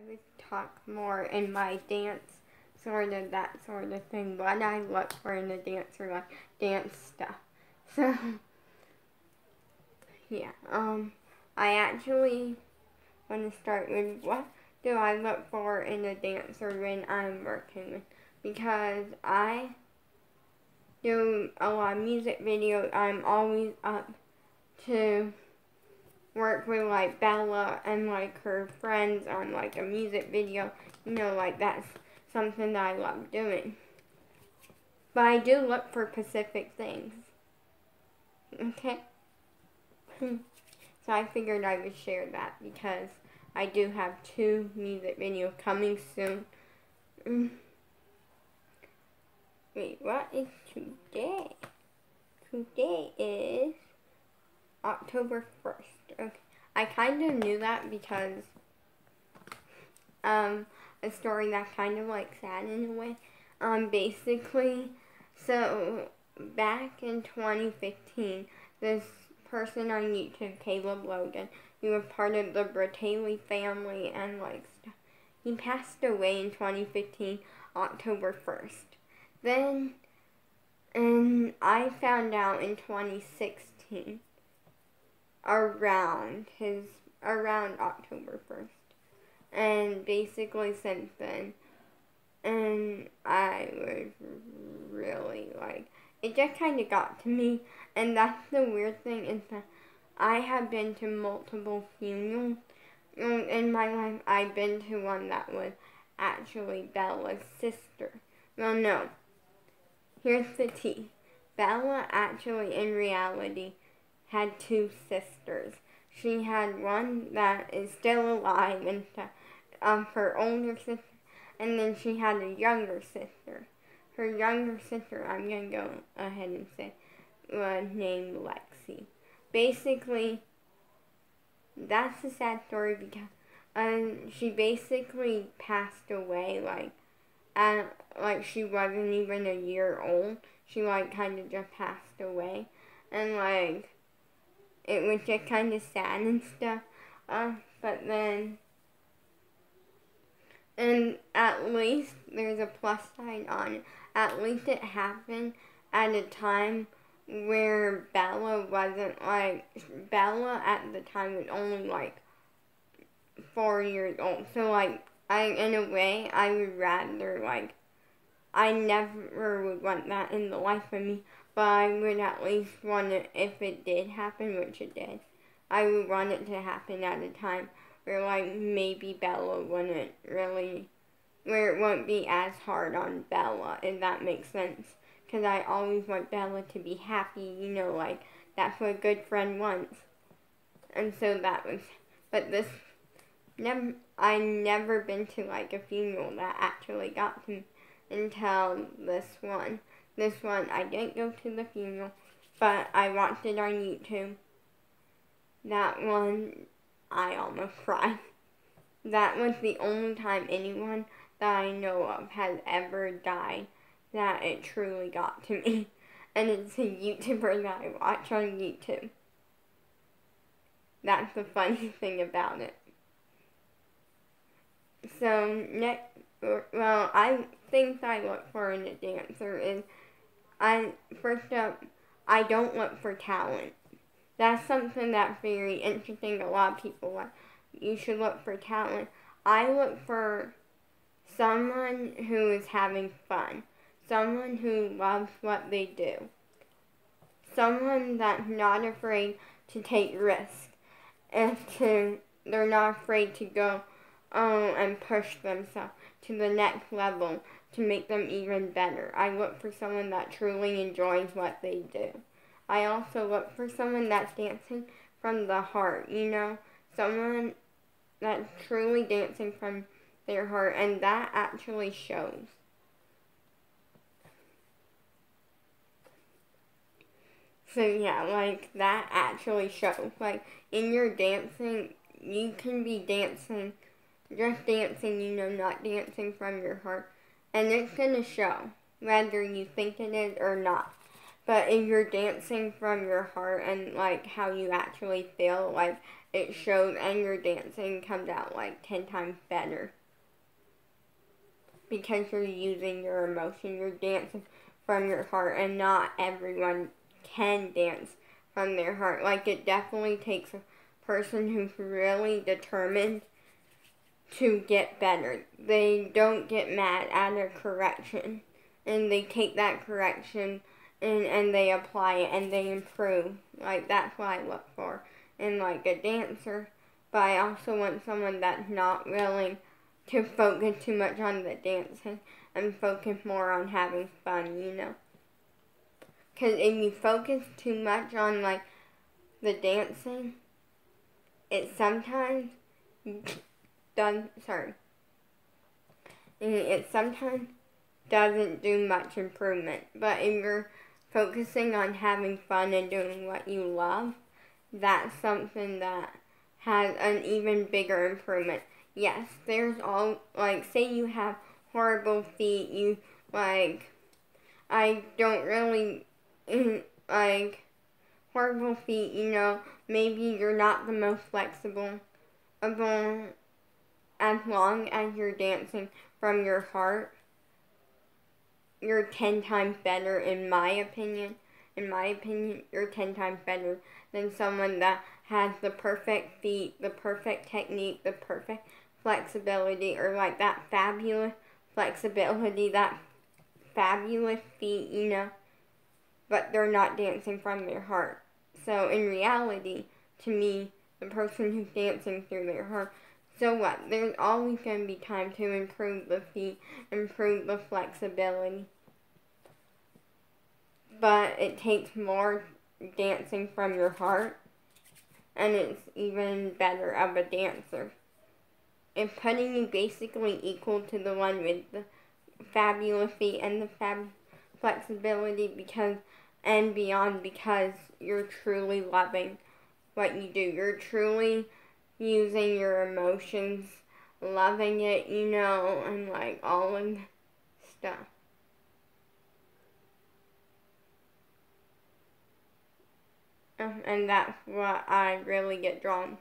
would talk more in my dance, sort of that sort of thing. What I look for in a dancer, like dance stuff. So, yeah, I actually want to start with what do I look for in a dancer when I'm working with, because I do a lot of music videos. I'm always up to work with like Bella and like her friends on like a music video. You know, like that's something that I love doing. But I do look for specific things. Okay? So I figured I would share that because I do have 2 music videos coming soon. Wait, what is today? Today is October 1st. Okay. I kind of knew that because a story that's kind of like sad in a way. Basically, so back in 2015, this person on YouTube, Caleb Logan, he was part of the Bertaley family and like stuff. He passed away in 2015, October 1st. Then, and I found out in 2016, around October 1st. And basically since then, and I was really like, it just kind of got to me. And that's the weird thing is that I have been to multiple funerals in my life. I've been to one that was actually Bella's sister. Well, no. Here's the tea. Bella actually, in reality, had 2 sisters. She had one that is still alive and her older sister, and then she had a younger sister. Her younger sister, I'm going to go ahead and say, was named Lexi. Basically, that's a sad story because she basically passed away like she wasn't even a year old. She like kind of just passed away, and like it was just kind of sad and stuff. But then, and at least there's a plus side on it. At least it happened at a time where Bella wasn't Bella at the time was only like 4 years old. So like in a way, I would rather I never would want that in the life of me, but I would at least want it if it did happen, which it did. I would want it to happen at a time where maybe Bella wouldn't really, where it wouldn't be as hard on Bella, if that makes sense. Because I always want Bella to be happy, that's what a good friend wants. And so that was, but I never been to a funeral that actually got to me until this one. This one, I didn't go to the funeral, but I watched it on YouTube. That one, I almost cried. That was the only time anyone that I know of has ever died that it truly got to me. And it's a YouTuber that I watch on YouTube. That's the funny thing about it. So, I think I look for in a dancer is, first up, I don't look for talent. That's something that's very interesting. A lot of people like, you should look for talent. I look for someone who is having fun. Someone who loves what they do. Someone that's not afraid to take risks. They're not afraid to go and push themselves to the next level to make them even better. I look for someone that truly enjoys what they do. I also look for someone that's dancing from the heart, someone that's truly dancing from their heart, and that actually shows. So yeah, that actually shows. In your dancing, you can be dancing, just dancing, not dancing from your heart, and it's gonna show, whether you think it is or not. But if you're dancing from your heart and like how you actually feel, like it shows, and your dancing comes out like 10 times better. Because you're using your emotion, you're dancing from your heart, and not everyone can dance from their heart. Like, it definitely takes a person who's really determined to get better. They don't get mad at a correction, and they take that correction and they apply it and they improve. Like, that's what I look for in like a dancer. But I also want someone that's not willing to focus too much on the dancing and focus more on having fun, you know. Because if you focus too much on like the dancing, it sometimes it sometimes doesn't do much improvement. But if you're focusing on having fun and doing what you love, that's something that has an even bigger improvement. Yes, there's all, like, say you have horrible feet, you, like, I don't really, like, horrible feet, you know, maybe you're not the most flexible, as long as you're dancing from your heart, you're 10 times better, in my opinion. In my opinion, you're 10 times better than someone that has the perfect feet, the perfect technique, the perfect flexibility, or like that fabulous flexibility, that fabulous feet, you know, but they're not dancing from their heart. So in reality, to me, the person who's dancing through their heart, so what? There's always going to be time to improve the feet, improve the flexibility. But it takes more dancing from your heart, and it's even better of a dancer. And putting you basically equal to the one with the fabulous feet and the flexibility and beyond, because you're truly loving what you do. You're truly using your emotions, loving it, you know, and like all of stuff. And that's what I really get drawn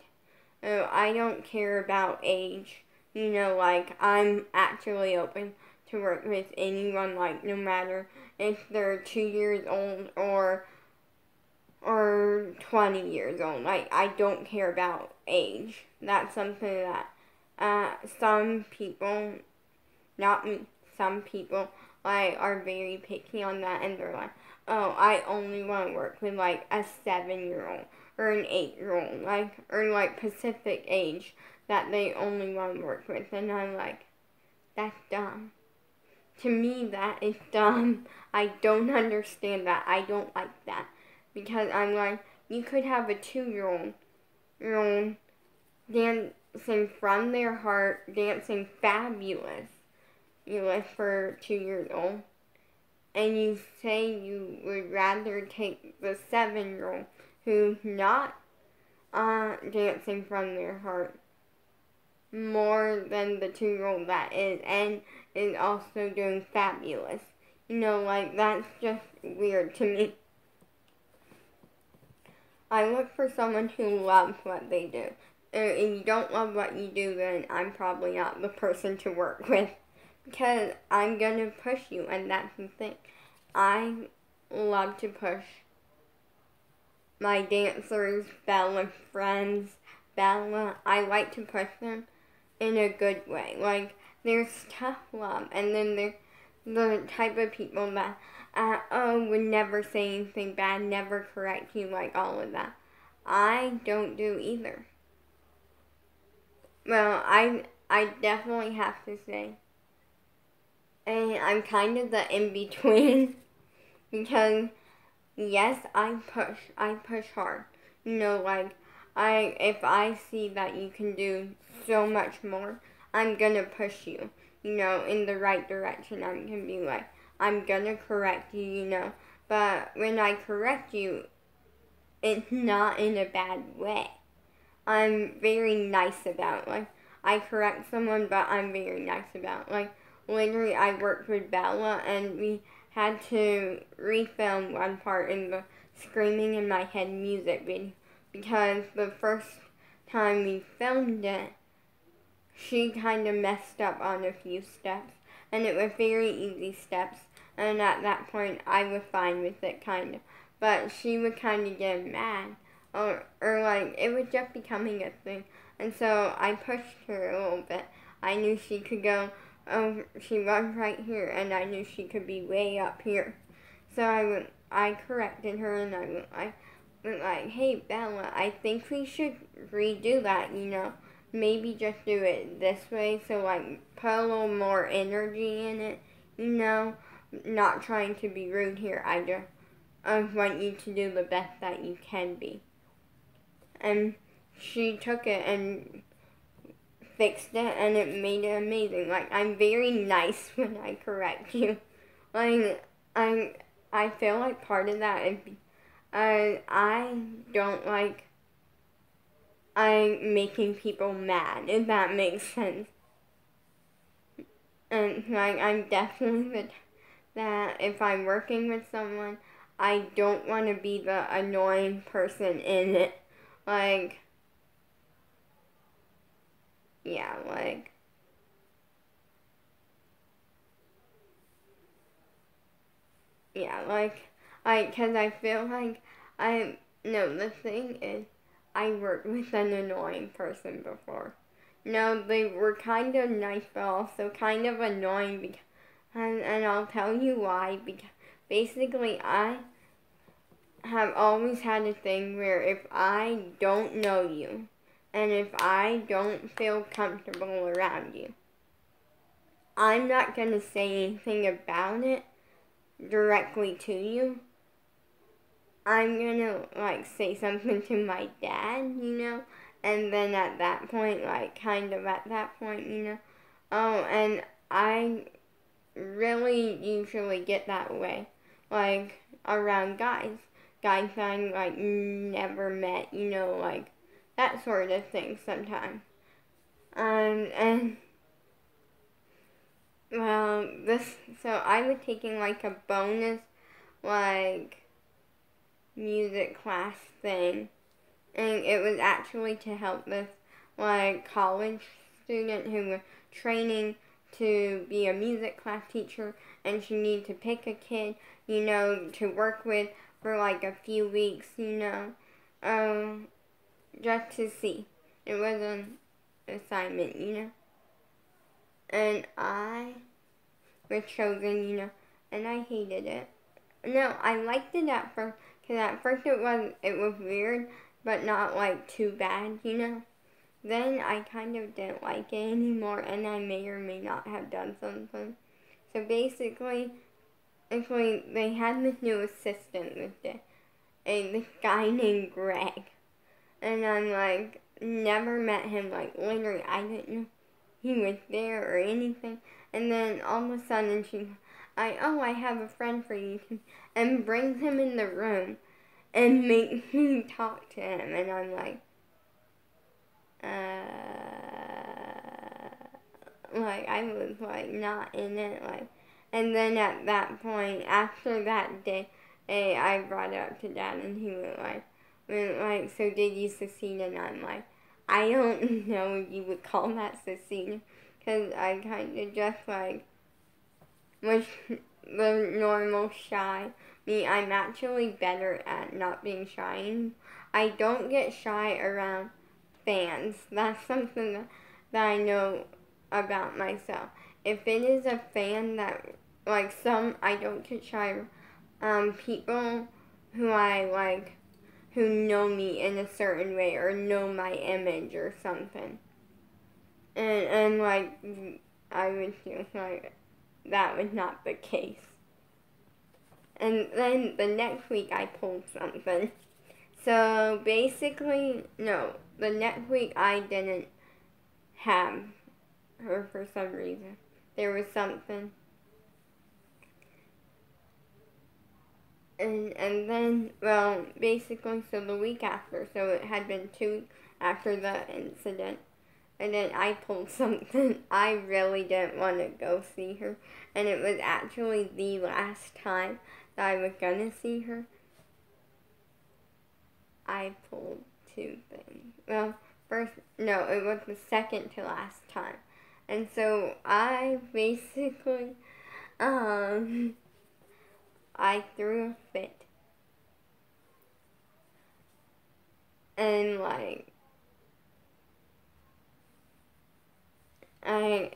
to. I don't care about age. You know, like, I'm actually open to work with anyone, like, no matter if they're 2 years old or 20 years old. Like, I don't care about age. That's something that some people, not me, some people, like, are very picky on that, and they're like, oh, I only want to work with, like, a 7-year-old or an 8-year-old, like, or, like, Pacific age that they only want to work with. And I'm like, that's dumb. To me, that is dumb. I don't understand that. I don't like that. Because I'm like, you could have a 2-year-old dancing from their heart, dancing fabulous, for 2 years old. And you say you would rather take the 7-year-old who's not dancing from their heart more than the 2-year-old that is, and is also doing fabulous. You know, like, that's just weird to me. I look for someone who loves what they do. If you don't love what you do, then I'm probably not the person to work with. Because I'm going to push you, and that's the thing. I love to push my dancers, Bella friends, Bella. I like to push them in a good way. Like, there's tough love, and then there's the type of people that, would never say anything bad, never correct you, like all of that. I don't do either. Well, I definitely have to say, and I'm kind of the in-between, because, yes, I push hard. You know, like, if I see that you can do so much more, I'm gonna push you, you know, in the right direction. I'm gonna be like, I'm gonna correct you, you know, but when I correct you, it's not in a bad way. I'm very nice about, like, I correct someone, but I'm very nice about, like, literally, I worked with Bella, and we had to refilm one part in the Screaming in My Head music video because the first time we filmed it, she kind of messed up on a few steps, and it was very easy steps, and at that point I was fine with it kind of, but she would kind of get mad, or like it was just becoming a thing, and so I pushed her a little bit. I knew she could go, she runs right here, and I knew she could be way up here, so I corrected her, and I went like, hey Bella, I think we should redo that, maybe just do it this way, so like put a little more energy in it, not trying to be rude here. I want you to do the best that you can be. And she took it and fixed it, and it made it amazing. Like, I'm very nice when I correct you. Like, I feel like part of that is I don't like I'm making people mad, if that makes sense. And like I'm definitely that if I'm working with someone, I don't want to be the annoying person in it. Like, yeah, like cause I feel like no, the thing is, I worked with an annoying person before. No, they were kind of nice, but also kind of annoying. And I'll tell you why. Because basically, I have always had a thing where if I don't know you, and if I don't feel comfortable around you, I'm not gonna say anything about it directly to you. I'm gonna like say something to my dad, and then at that point, and I really usually get that way, like around guys I like never met, like that sort of thing sometimes. And well, so I was taking like a bonus like music class thing, and it was actually to help this like college student who was training to be a music class teacher, and she needed to pick a kid, to work with for like a few weeks, just to see. It was an assignment, and I was chosen, and I hated it. No, I liked it at first, because at first it was weird, but not like too bad, Then I kind of didn't like it anymore, and I may or may not have done something. So basically, they had this new assistant this guy named Greg, and I'm like, never met him, like literally, I didn't know he was there or anything. And then all of a sudden I have a friend for you, and brings him in the room and makes me talk to him, and I'm like, like I was like not in it, like, and then at that point, after that day, I brought it up to Dad, and he went like, so did you succeed? And I'm like, I don't know if you would call that succeeding, because I kind of just like was the normal shy me. I'm actually better at not being shy. I don't get shy around fans. That's something that I know about myself. If it is a fan that, like I don't get shy. People who I like, who know me in a certain way or know my image or something. And like, I would feel like that was not the case. And then the next week I pulled something. So basically, no, the next week I didn't have her for some reason. There was something. And then, well, basically, so the week after, so it had been 2 weeks after the incident, and then I pulled something. I really didn't want to go see her, and it was actually the last time that I was gonna see her. I pulled two things. Well, first, no, it was the second to last time. And so I basically, I threw a fit. And like, I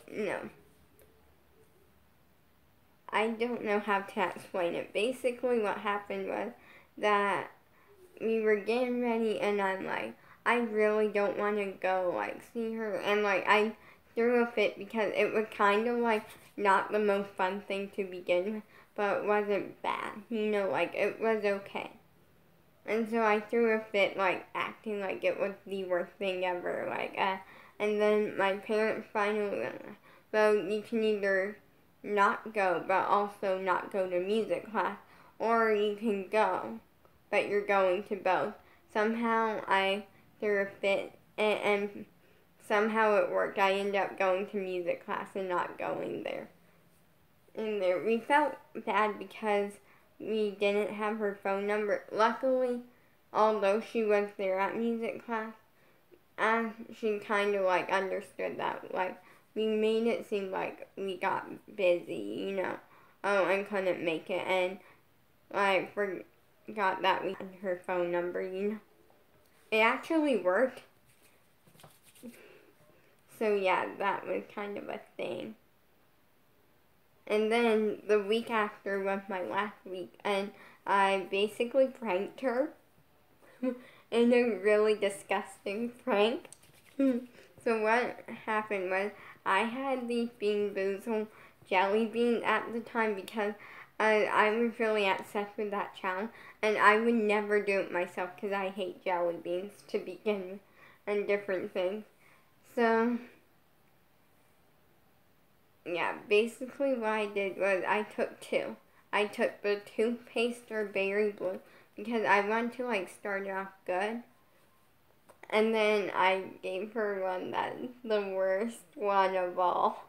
don't know how to explain it. Basically what happened was that we were getting ready and I'm like, I really don't want to go like see her, and like I threw a fit because it was kind of like not the most fun thing to begin with, but it wasn't bad, like it was okay. And so I threw a fit, like acting like it was the worst thing ever, and then my parents finally went, well, you can either not go, but also not go to music class, or you can go, but you're going to both. Somehow I threw a fit, and somehow it worked. I ended up going to music class and not going there. And there, we felt bad because we didn't have her phone number. Luckily, although she was there at music class, she kind of like understood that. Like, we made it seem like we got busy, and couldn't make it. And I forgot that we had her phone number, It actually worked. So yeah, that was kind of a thing. And then the week after was my last week, and I basically pranked her in a really disgusting prank. So what happened was I had these Bean Boozled jelly beans at the time because I was really obsessed with that challenge, and I would never do it myself because I hate jelly beans to begin with and different things. So yeah, basically what I did was I took two. I took the toothpaste or berry blue because I wanted to like start it off good. And then I gave her one that's the worst one of all.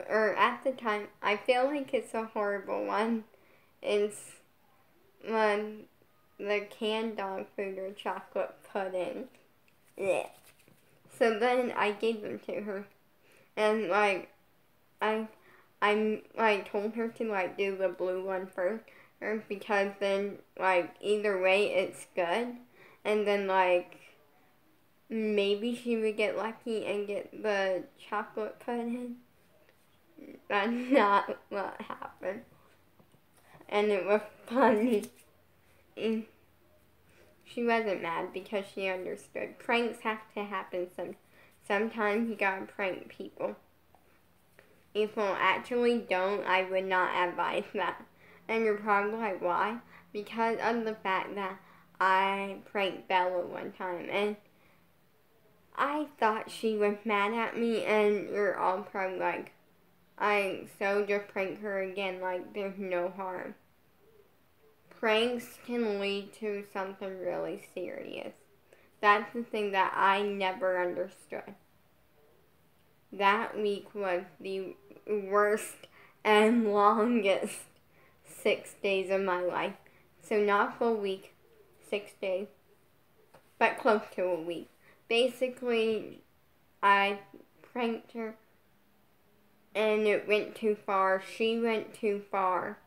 Or at the time, I feel like it's a horrible one. It's the canned dog food or chocolate pudding. Yeah. So then I gave them to her. And like, I like told her to like do the blue one first, or because then like either way it's good, and then like maybe she would get lucky and get the chocolate pudding. That's not what happened, and it was funny. She wasn't mad because she understood. Pranks have to happen sometimes you gotta prank people. If you actually don't, I would not advise that. And you're probably like, why? Because of the fact that I pranked Bella one time, and I thought she was mad at me, and you're all probably like, so just prank her again, like there's no harm. Pranks can lead to something really serious. That's the thing that I never understood. That week was the worst and longest 6 days of my life. So not a full week, 6 days, but close to a week. Basically, I pranked her and it went too far. She went too far.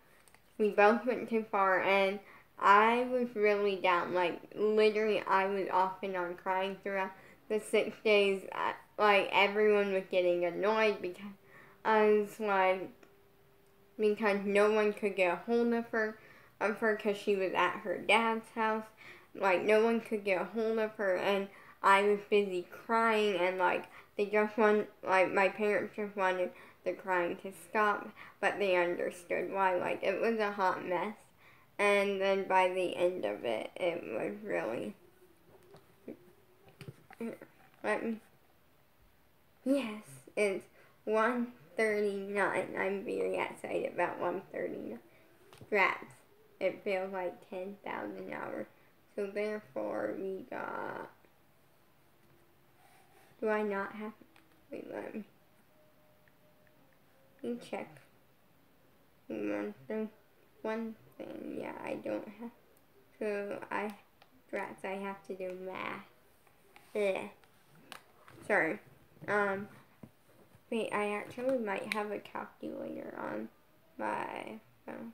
We both went too far, and I was really down. Like, literally, I was off and on crying throughout the 6 days. Like, everyone was getting annoyed because because no one could get a hold of her because she was at her dad's house. Like, no one could get a hold of her, and I was busy crying, and my parents just wanted the crying to stop, but they understood why. Like, it was a hot mess, and then by the end of it, it was really, yes, it's 1:39. I'm very excited about 1:39. Rats. It feels like 10,000 hours. So therefore, we got... Do I not have... Wait, let me check one thing. Yeah, I don't have to. I have to do math. Yeah. Sorry. Wait, I actually might have a calculator on my phone.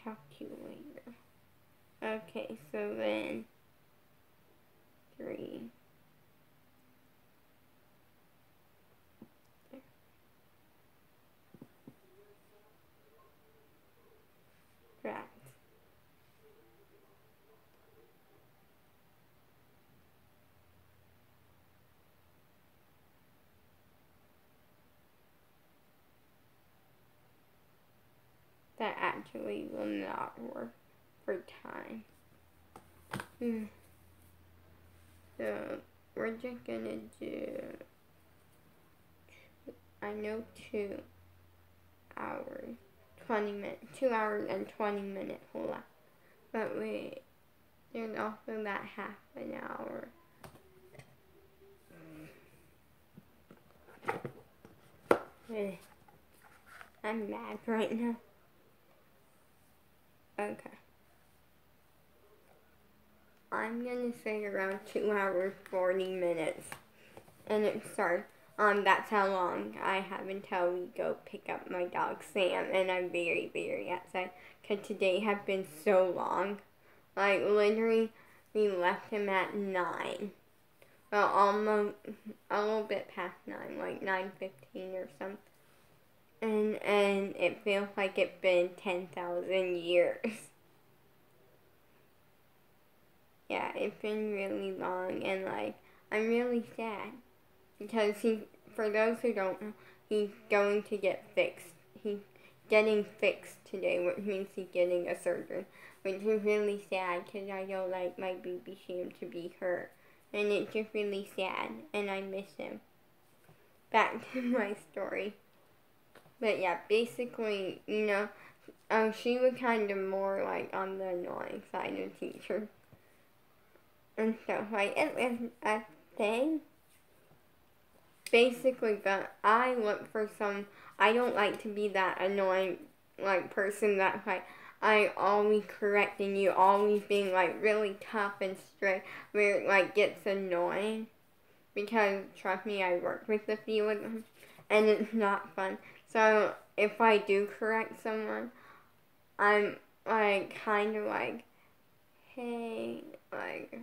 Calculator. Okay, so then 3. Correct. That actually will not work for time. So we're just gonna do, I know 2 hours, 20 minutes, 2 hours and 20 minutes left. But wait, there's also that half an hour. I'm mad right now. Okay. I'm gonna say around 2 hours, 40 minutes. And it starts, that's how long I have until we go pick up my dog Sam. And I'm very, very upset because today has been so long. Like, literally, we left him at 9. Well, almost, a little bit past 9, like 9:15 or something. And it feels like it's been 10,000 years. Yeah, it's been really long, and like, I'm really sad. Because for those who don't know, he's going to get fixed. He's getting fixed today, which means he's getting a surgery. Which is really sad, because I don't like my baby Sam to be hurt. And it's just really sad, and I miss him. Back to my story. But yeah, basically, she was kind of more like on the annoying side of teachers and stuff. Like, it was a thing. Basically, but I look for I don't like to be that annoying, like, person that, like, I always correcting you, always being, like, really tough and strict, where it, like, gets annoying. Because, trust me, I work with a few of them, and it's not fun. So, if I do correct someone, I'm, like, kind of like, hey, like,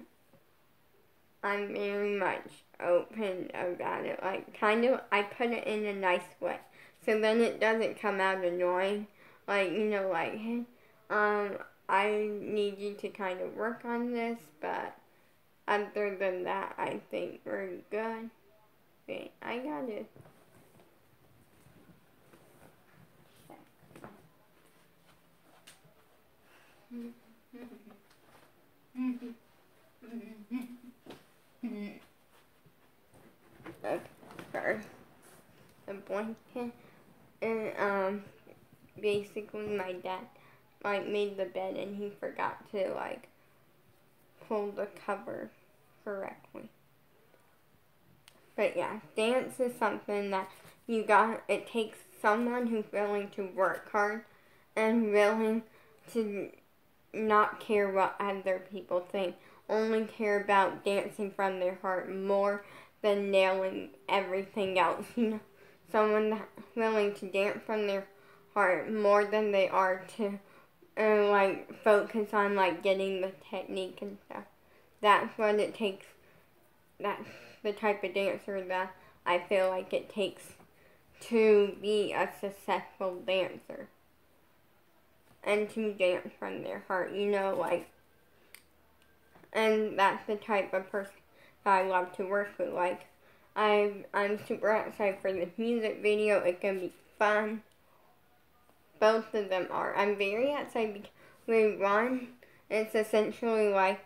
I'm very much open about it. Like, kind of, I put it in a nice way. So then it doesn't come out annoying. Like, like, hey, I need you to kind of work on this, but other than that, I think we're good. Wait, I got it. Okay, first, the blanket, and basically my dad, like, made the bed and he forgot to, like, pull the cover correctly. But yeah, dance is something that it takes someone who's willing to work hard and willing to not care what other people think, only care about dancing from their heart more than nailing everything else. Someone that's willing to dance from their heart more than they are to like focus on like getting the technique and stuff. That's what it takes. That's the type of dancer that I feel like it takes to be a successful dancer. And to dance from their heart, like, and that's the type of person that I love to work with. Like, I'm super excited for this music video. It's gonna be fun. Both of them are. I'm very excited because with one, it's essentially like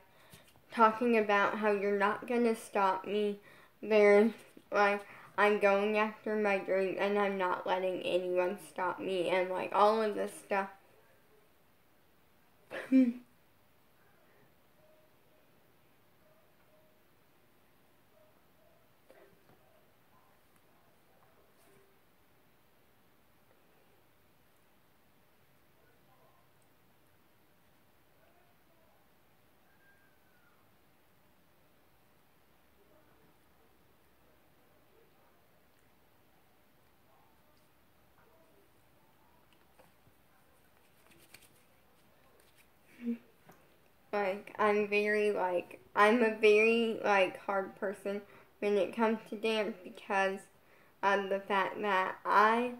talking about how you're not gonna stop me. There's like, I'm going after my dreams and I'm not letting anyone stop me and like all of this stuff. Like, I'm a very, like, hard person when it comes to dance because of the fact that I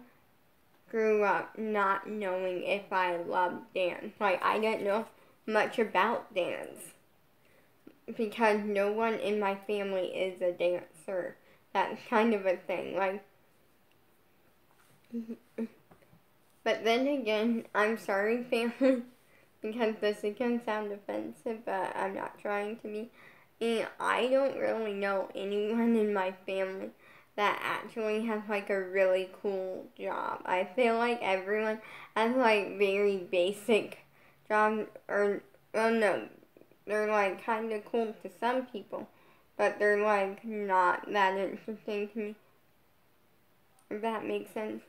grew up not knowing if I loved dance. Like, I didn't know much about dance because no one in my family is a dancer. That's kind of a thing. Like, but then again, I'm sorry, family, because this can sound offensive, but I'm not trying to be. And I don't really know anyone in my family that actually has like a really cool job. I feel like everyone has like very basic jobs, or, well, no, they're like kind of cool to some people, but they're like not that interesting to me. If that makes sense.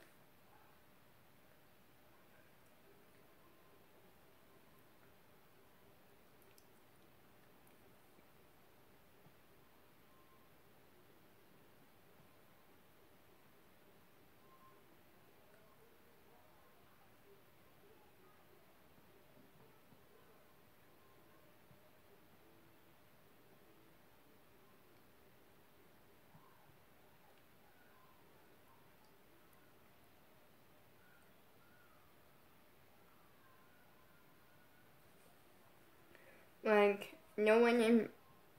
Like, no one in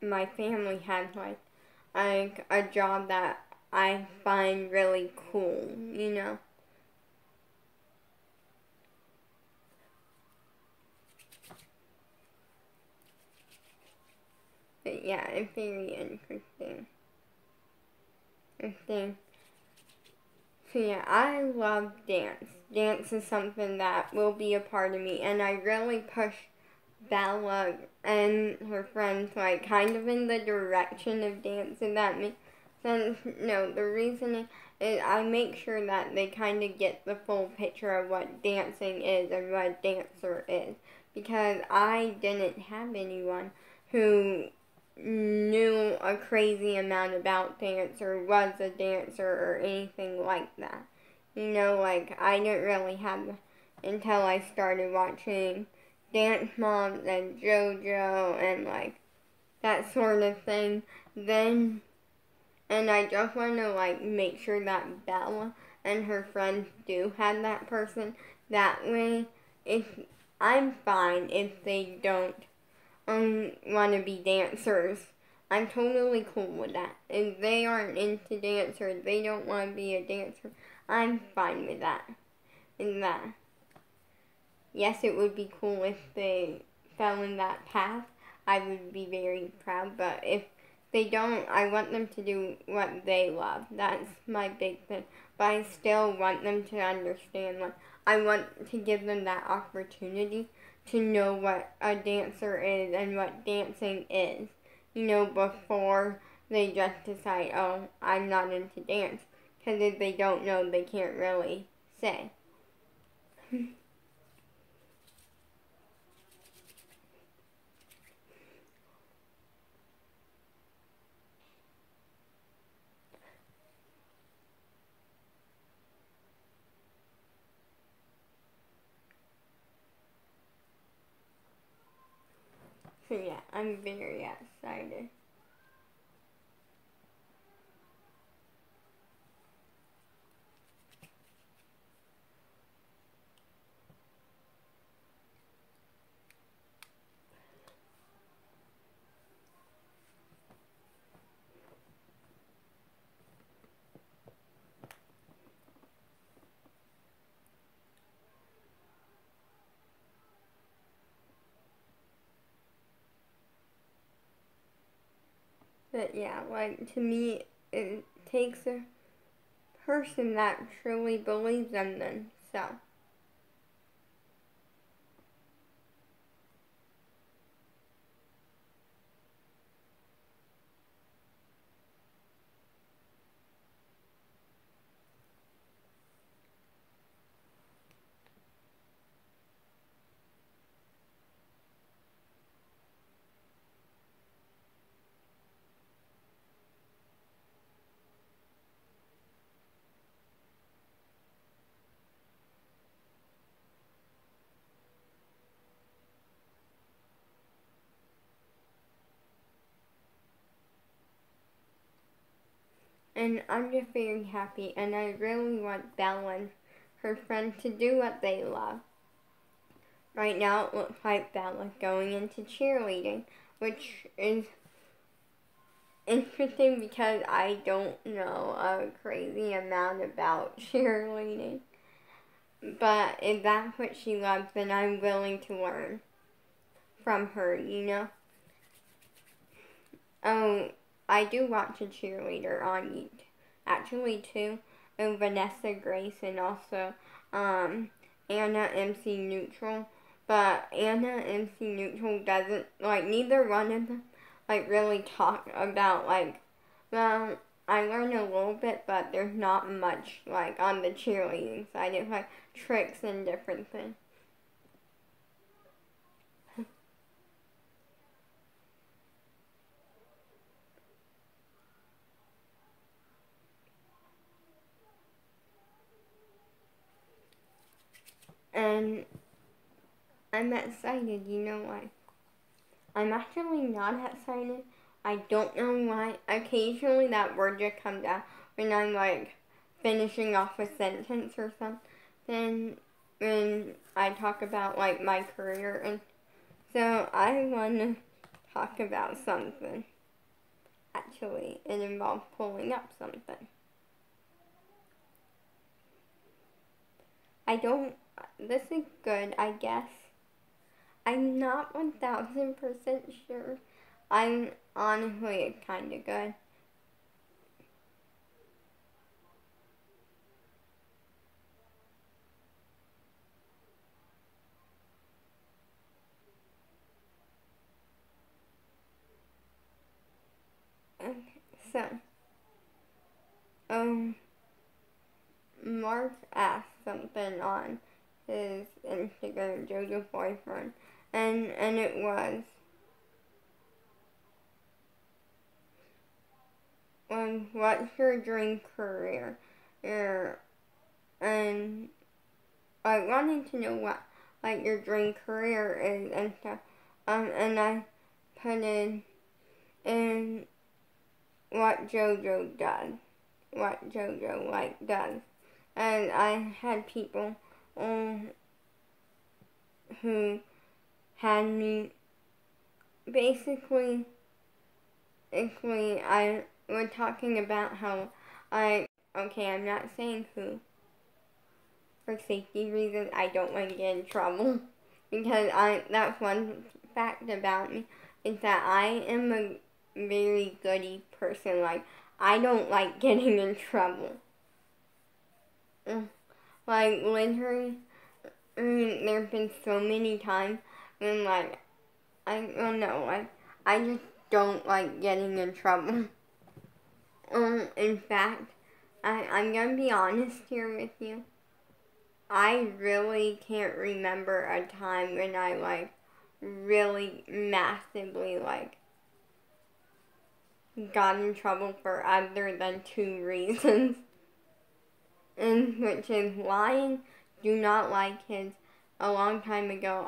my family has like a job that I find really cool, you know? But yeah, it's very interesting. Interesting. So yeah, I love dance. Dance is something that will be a part of me, and I really push Bella and her friends like kind of in the direction of dance, and that makes sense. No, the reason is I make sure that they kind of get the full picture of what dancing is and what a dancer is, because I didn't have anyone who knew a crazy amount about dance or was a dancer or anything like that. You know, like I didn't really have until I started watching Dance Moms and JoJo and like that sort of thing. Then, and I just want to like make sure that Bella and her friends do have that person. That way, if I'm fine if they don't want to be dancers. I'm totally cool with that. If they aren't into dance or they don't want to be a dancer, I'm fine with that. And that, yes, it would be cool if they fell in that path. I would be very proud. But if they don't, I want them to do what they love. That's my big thing. But I still want them to understand. Like, I want to give them that opportunity to know what a dancer is and what dancing is. You know, before they just decide, oh, I'm not into dance. Because if they don't know, they can't really say. So yeah, I'm very excited. But yeah, like to me, it takes person that truly believes in themselves. And I'm just very happy, and I really want Bella and her friend to do what they love. Right now it looks like Bella's going into cheerleading, which is interesting because I don't know a crazy amount about cheerleading. But if that's what she loves, then I'm willing to learn from her, you know? Oh, I do watch a cheerleader on YouTube. Actually, two. And Vanessa Grace and also Anna MC Neutral. But Anna MC Neutral doesn't, like, neither one of them, like, really talk about, like, well, I learned a little bit, but there's not much, like, on the cheerleading side. It's, like, tricks and different things. And I'm excited, you know why? I'm actually not excited. I don't know why. Occasionally that word just comes out when I'm like finishing off a sentence or something. When I talk about like my career, and so I want to talk about something. Actually, it involves pulling up something. This is good, I guess. I'm not 1000% sure. I'm honestly kind of good. Okay, so, Mark asked something on his Instagram, JoJo's boyfriend, and it was, what's your dream career? And I wanted to know what, like, your dream career is and stuff. And I put in what JoJo does, what JoJo, like, does. And I had people who had me, basically, I was talking about how I'm not saying who, for safety reasons, I don't want to get in trouble, because that's one fact about me, is that I am a very goody person, like, I don't like getting in trouble. Like, literally, there have been so many times when, like, I don't know, like, I just don't like getting in trouble. In fact, I'm gonna be honest here with you. I really can't remember a time when I, like, really massively, like, got in trouble for other than two reasons. And which is lying, do not like kids. A long time ago,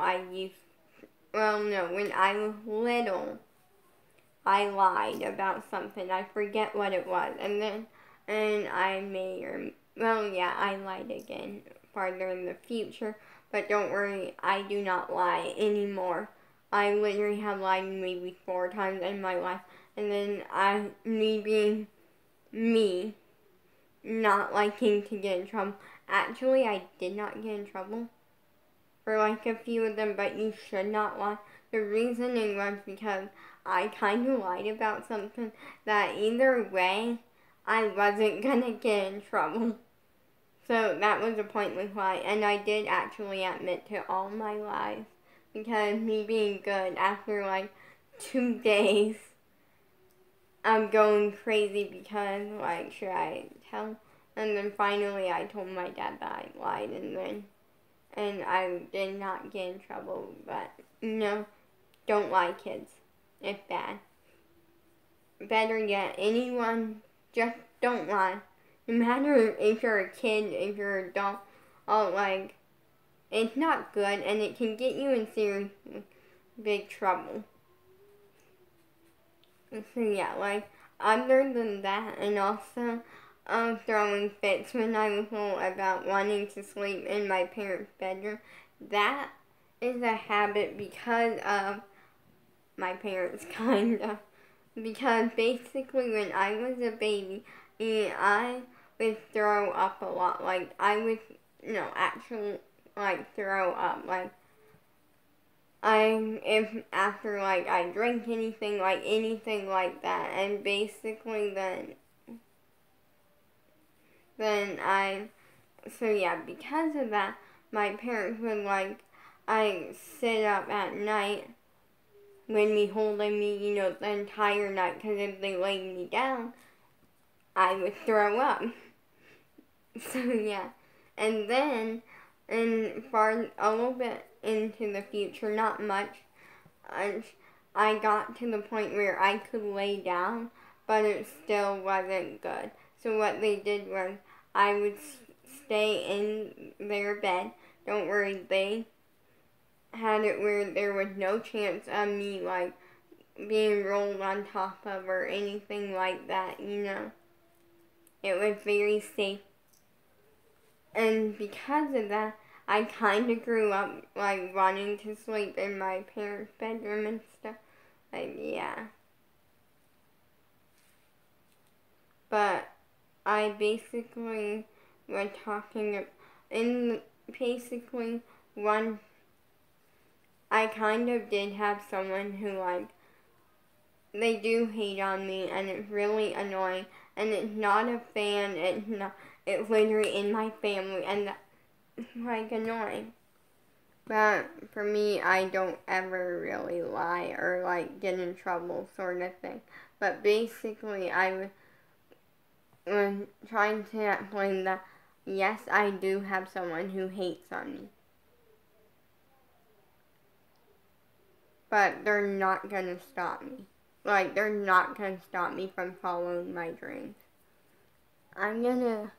when I was little, I lied about something. I forget what it was. And I lied again farther in the future. But don't worry, I do not lie anymore. I literally have lied maybe 4 times in my life. And then me being me, not liking to get in trouble. Actually, I did not get in trouble for like a few of them, but you should not lie. The reasoning was because I kind of lied about something that either way I wasn't gonna get in trouble. So that was a pointless lie, and I did actually admit to all my lies. Because me being good, after like 2 days, I'm going crazy because, like, should I tell? And then finally I told my dad that I lied, and I did not get in trouble. But, don't lie, kids. It's bad. Better yet, anyone, just don't lie. No matter if you're a kid, if you're an adult, like, it's not good, and it can get you in serious, big trouble. So yeah, like, other than that, and also, throwing fits when I was little about wanting to sleep in my parents' bedroom, that is a habit because of my parents, kind of. Because basically when I was a baby, I would throw up a lot. Like, I would, actually, like, throw up. Like, if after, like, I drink anything like that. And basically so yeah, because of that, my parents would, like, I sit up at night with me holding me, the entire night, because if they laid me down, I would throw up. So yeah, and then, and for a little bit into the future, not much, I got to the point where I could lay down, but it still wasn't good. So what they did was, I would stay in their bed. Don't worry, they had it where there was no chance of me, like, being rolled on top of or anything like that, It was very safe. And because of that, I kind of grew up, like, wanting to sleep in my parents' bedroom and stuff. Like, yeah. But I basically was talking, basically, I kind of did have someone who, like, they do hate on me, and it's really annoying, and it's not a fan, it's literally in my family, and that's, like, annoying. But for me, I don't ever really lie or, like, get in trouble, sort of thing. But basically, I was trying to explain that, yes, I do have someone who hates on me. But they're not gonna stop me. Like, they're not gonna stop me from following my dreams. I'm gonna,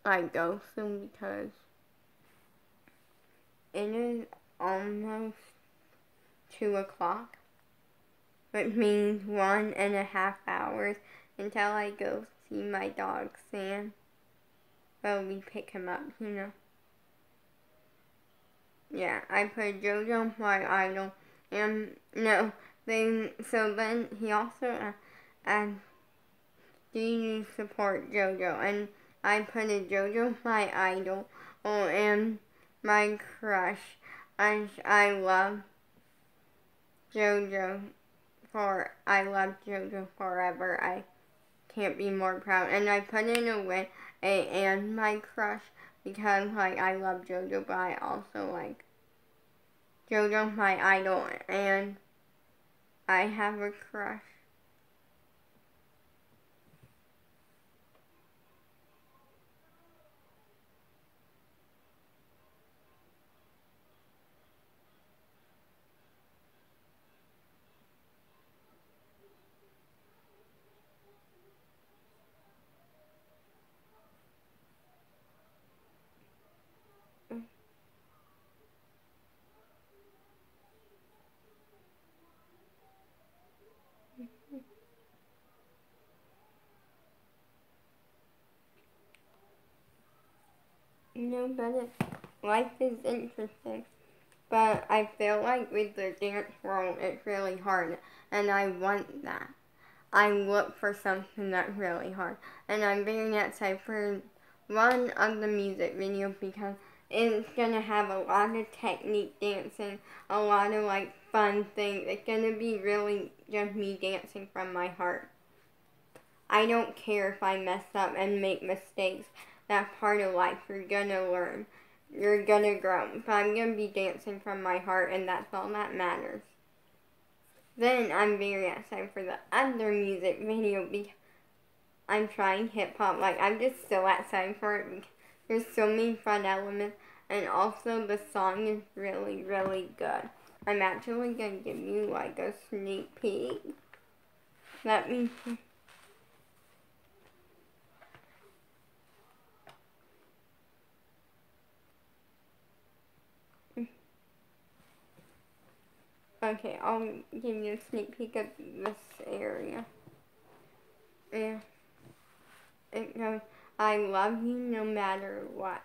like, go soon because it is almost 2 o'clock, which means 1.5 hours until I go see my dog, Sam. Well, we pick him up, Yeah, I put JoJo my idol, and so then he also asked, do you support JoJo? And I put a JoJo my idol, and my crush. I love JoJo forever. I can't be more proud. And I put in a way and my crush because, like, I love JoJo, but I also like JoJo my idol, and I have a crush. But life is interesting. But I feel like with the dance world, it's really hard, and I want that. I look for something that's really hard, and I'm very excited for one of the music videos because it's gonna have a lot of technique dancing, a lot of, like, fun things. It's gonna be really just me dancing from my heart. I don't care if I mess up and make mistakes. That's part of life. You're gonna learn. You're gonna grow. But I'm gonna be dancing from my heart, and that's all that matters. Then I'm very excited for the other music video because I'm trying hip hop. Like, I'm just so excited for it because there's so many fun elements, and also the song is really, really good. I'm actually gonna give you like a sneak peek. Let me see. Okay, I'll give you a sneak peek of this area. Yeah. It goes, I love you no matter what.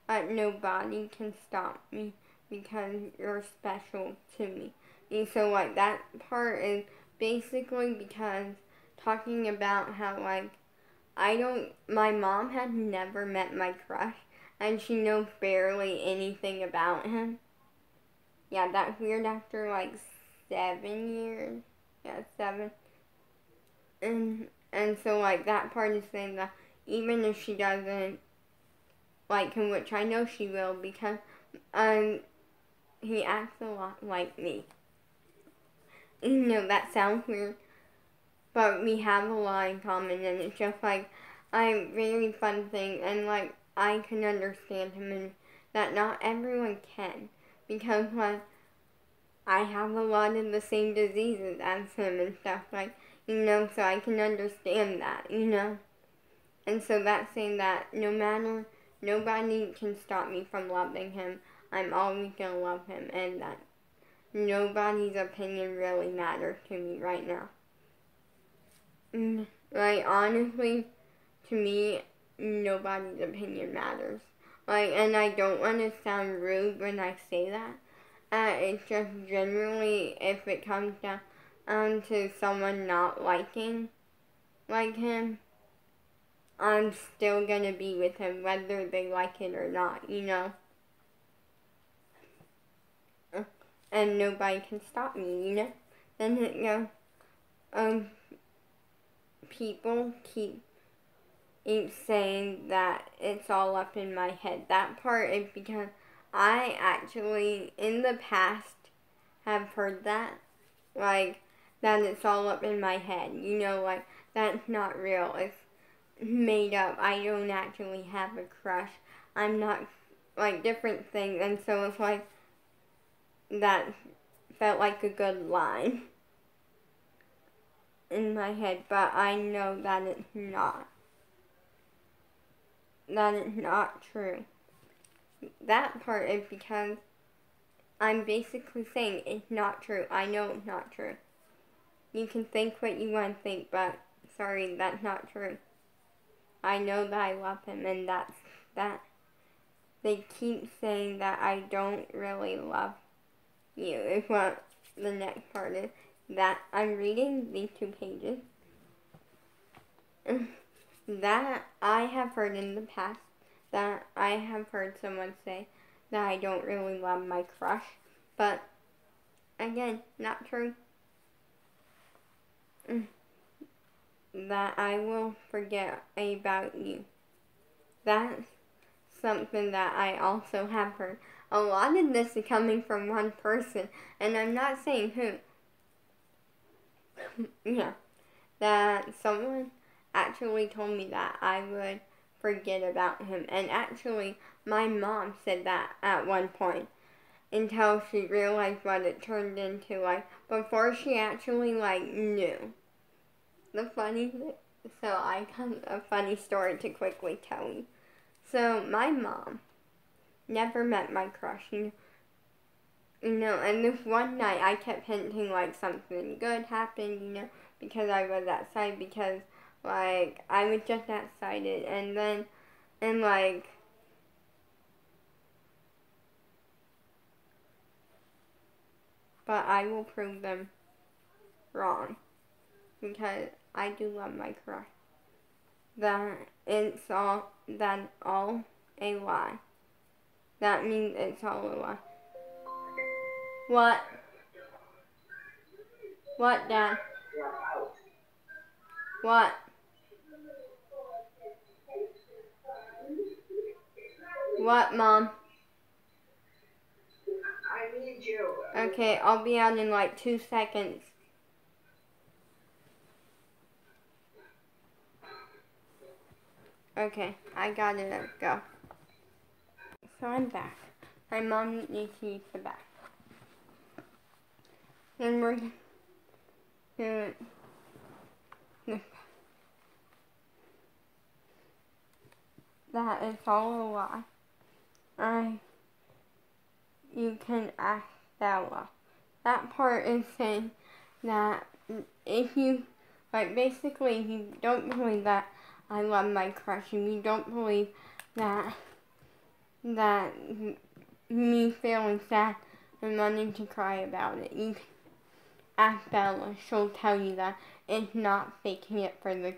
But nobody can stop me because you're special to me. And so, like, that part is basically because talking about how, like, my mom had never met my crush, and she knows barely anything about him. Yeah, that's weird after like 7 years. Yeah, 7. And so like that part is saying that even if she doesn't like him, which I know she will because he acts a lot like me. You know, that sounds weird, but we have a lot in common, and it's just like a very fun thing, and like I can understand him, and that not everyone can, because like I have a lot of the same diseases as him and stuff, like, you know, so I can understand that, you know. And so that's saying that nobody can stop me from loving him. I'm always gonna love him, and that nobody's opinion really matters to me right now. Like, honestly, to me, nobody's opinion matters. Like, and I don't want to sound rude when I say that. It's just generally, if it comes down to someone not liking like him, I'm still gonna be with him whether they like it or not, you know? And nobody can stop me, you know? Then, you know, people keep saying that it's all up in my head. That part is because I actually, in the past, have heard that. Like, that it's all up in my head. You know, like, that's not real. It's made up. I don't actually have a crush. I'm not, like, different things. And so it's like, that felt like a good line in my head. But I know that it's not. That is not true. That part is because I'm basically saying it's not true. I know it's not true. You can think what you want to think, but sorry, that's not true. I know that I love him, and that's that. They keep saying that I don't really love you, is what the next part is. That I'm reading these 2 pages. That I have heard in the past, that I have heard someone say that I don't really love my crush, but again, not true. That I will forget about you. That's something that I also have heard. A lot of this is coming from one person, and I'm not saying who. Yeah, that someone actually told me that I would forget about him. And actually, my mom said that at one point until she realized what it turned into, like, before she actually, like, knew. The funny thing, so I got a funny story to quickly tell you. So, my mom never met my crush, you know, and this one night I kept hinting, like, something good happened, you know, because I was excited, because, like, I was just excited, and then, and, like, but I will prove them wrong, because I do love my crush. That's all a lie. That means it's all a lie. What? What, Dad? What? What, Mom? I need you. Okay, I'll be out in like 2 seconds. Okay, I gotta go. So I'm back. My mom needs to use the bath. Then we're gonna that is all a lie. You can ask Bella. That part is saying that if you, like, basically, if you don't believe that I love my crush, if you don't believe that me feeling sad and wanting to cry about it, you can ask Bella. She'll tell you that it's not faking it for the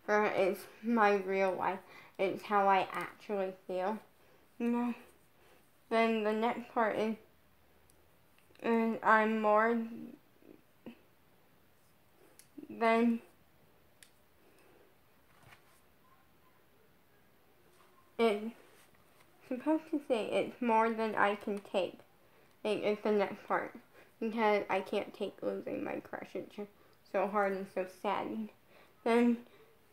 camera. It's my real life. It's how I actually feel. No. Then the next part is I'm more than it's supposed to say it's more than I can take. It's the next part. Because I can't take losing my crush. It's just so hard and so sad. Then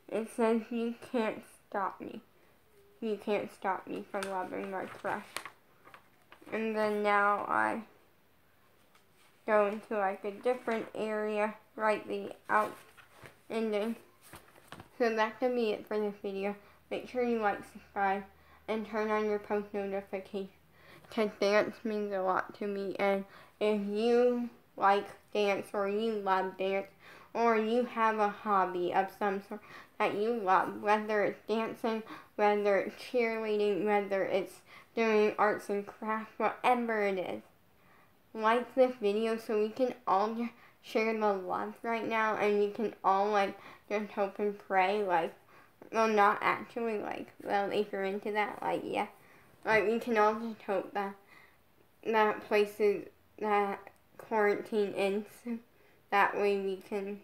it says you can't stop me. You can't stop me from loving my crush. And then now I go into like a different area, write the out ending. So that could be it for this video. Make sure you like, subscribe, and turn on your post notifications. Because dance means a lot to me. And if you like dance, or you love dance, or you have a hobby of some sort that you love, whether it's dancing, whether it's cheerleading, whether it's doing arts and crafts, whatever it is, like this video so we can all just share the love right now, and we can all like just hope and pray, like, well, not actually, like, well, if you're into that, like, yeah, like, we can all just hope that places, that quarantine ends, that way we can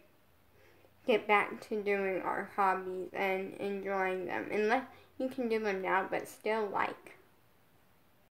get back to doing our hobbies and enjoying them, unless you can do them now, but still, like,